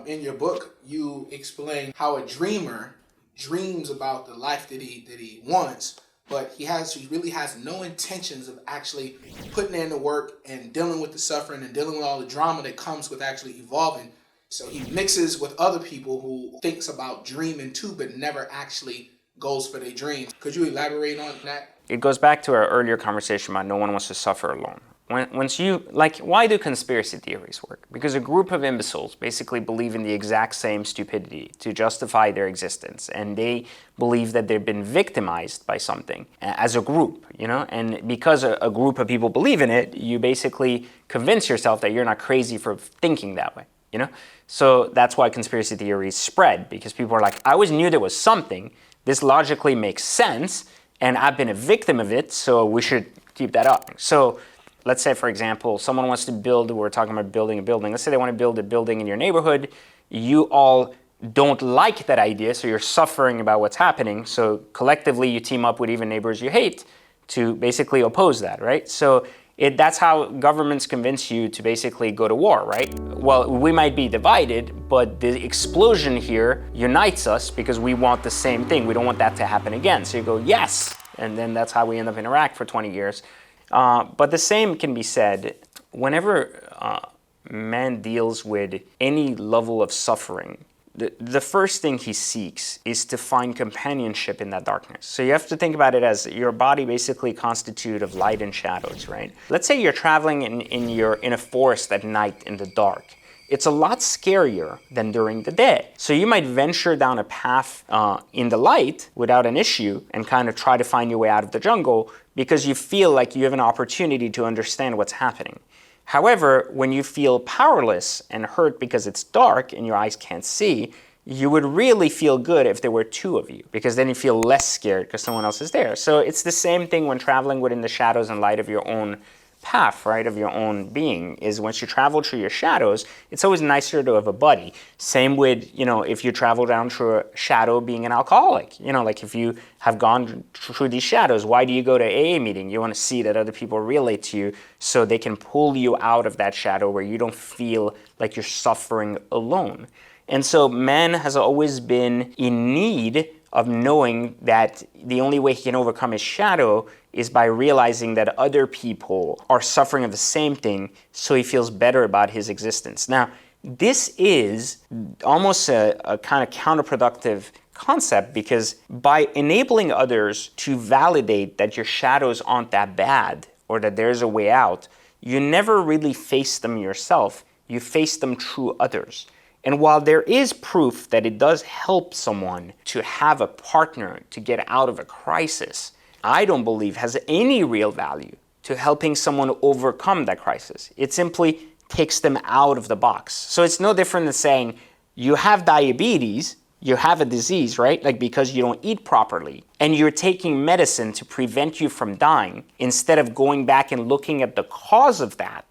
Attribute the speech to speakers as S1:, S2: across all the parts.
S1: In your book, you explain how a dreamer dreams about the life that he wants, but he really has no intentions of actually putting in the work and dealing with the suffering and dealing with all the drama that comes with actually evolving. So he mixes with other people who thinks about dreaming too, but never actually goes for their dreams. Could you elaborate on that?
S2: It goes back to our earlier conversation about no one wants to suffer alone. Once you, like, why do conspiracy theories work? Because a group of imbeciles basically believe in the exact same stupidity to justify their existence. And they believe that they've been victimized by something as a group, you know? And because a group of people believe in it, you basically convince yourself that you're not crazy for thinking that way, you know? So that's why conspiracy theories spread, because people are like, I always knew there was something. This logically makes sense, and I've been a victim of it, so we should keep that up. So let's say, for example, someone wants to build, we're talking about building a building. Let's say they want to build a building in your neighborhood. You all don't like that idea, so you're suffering about what's happening. So collectively, you team up with even neighbors you hate to basically oppose that, right? So that's how governments convince you to basically go to war, right? Well, we might be divided, but the explosion here unites us because we want the same thing. We don't want that to happen again. So you go, yes. And then that's how we end up in Iraq for 20 years. But the same can be said whenever man deals with any level of suffering. The first thing he seeks is to find companionship in that darkness. So you have to think about it as your body basically constituted of light and shadows, right? Let's say you're traveling in a forest at night in the dark. It's a lot scarier than during the day. So you might venture down a path in the light without an issue and kind of try to find your way out of the jungle because you feel like you have an opportunity to understand what's happening. However, when you feel powerless and hurt because it's dark and your eyes can't see, you would really feel good if there were two of you, because then you feel less scared because someone else is there. So it's the same thing when traveling within the shadows and light of your own path, right, of your own being, is once you travel through your shadows, it's always nicer to have a buddy. Same with, if you travel down through a shadow being an alcoholic, like if you have gone through these shadows, why do you go to AA meeting? You want to see that other people relate to you so they can pull you out of that shadow where you don't feel like you're suffering alone. And so man has always been in need of knowing that the only way he can overcome his shadow is by realizing that other people are suffering of the same thing, so he feels better about his existence. Now, this is almost a kind of counterproductive concept, because by enabling others to validate that your shadows aren't that bad or that there's a way out, you never really face them yourself. You face them through others. And while there is proof that it does help someone to have a partner to get out of a crisis, I don't believe has any real value to helping someone overcome that crisis. It simply takes them out of the box. So it's no different than saying you have diabetes, you have a disease, right? Like because you don't eat properly, and you're taking medicine to prevent you from dying, instead of going back and looking at the cause of that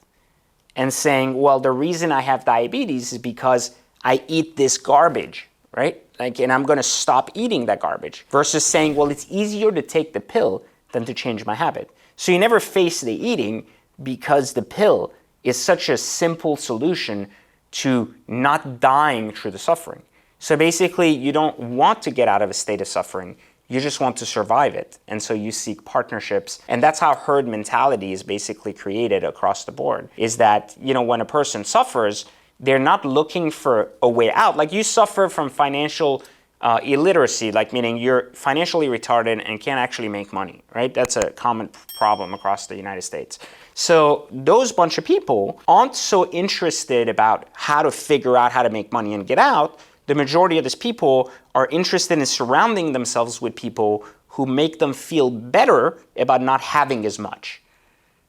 S2: and saying, well, the reason I have diabetes is because I eat this garbage, right? And I'm going to stop eating that garbage, versus saying, well, it's easier to take the pill than to change my habit. So you never face the eating because the pill is such a simple solution to not dying through the suffering. So basically, you don't want to get out of a state of suffering. You just want to survive it. And so you seek partnerships. And that's how herd mentality is basically created across the board, is that, when a person suffers, they're not looking for a way out. Like you suffer from financial illiteracy, like meaning you're financially retarded and can't actually make money, right? That's a common problem across the United States. So those bunch of people aren't so interested about how to figure out how to make money and get out. The majority of these people are interested in surrounding themselves with people who make them feel better about not having as much.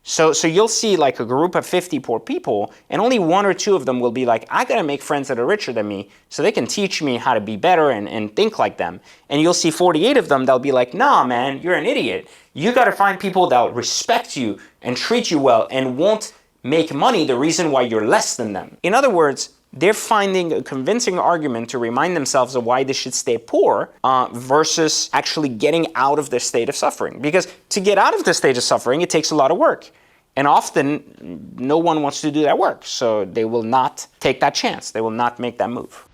S2: So you'll see like a group of 50 poor people, and only one or two of them will be like, I gotta make friends that are richer than me so they can teach me how to be better and think like them. And you'll see 48 of them, they'll be like, nah, man, you're an idiot. You gotta find people that'll respect you and treat you well and won't make money the reason why you're less than them. In other words, they're finding a convincing argument to remind themselves of why they should stay poor versus actually getting out of their state of suffering. Because to get out of the state of suffering, it takes a lot of work. And often, no one wants to do that work, so they will not take that chance. They will not make that move.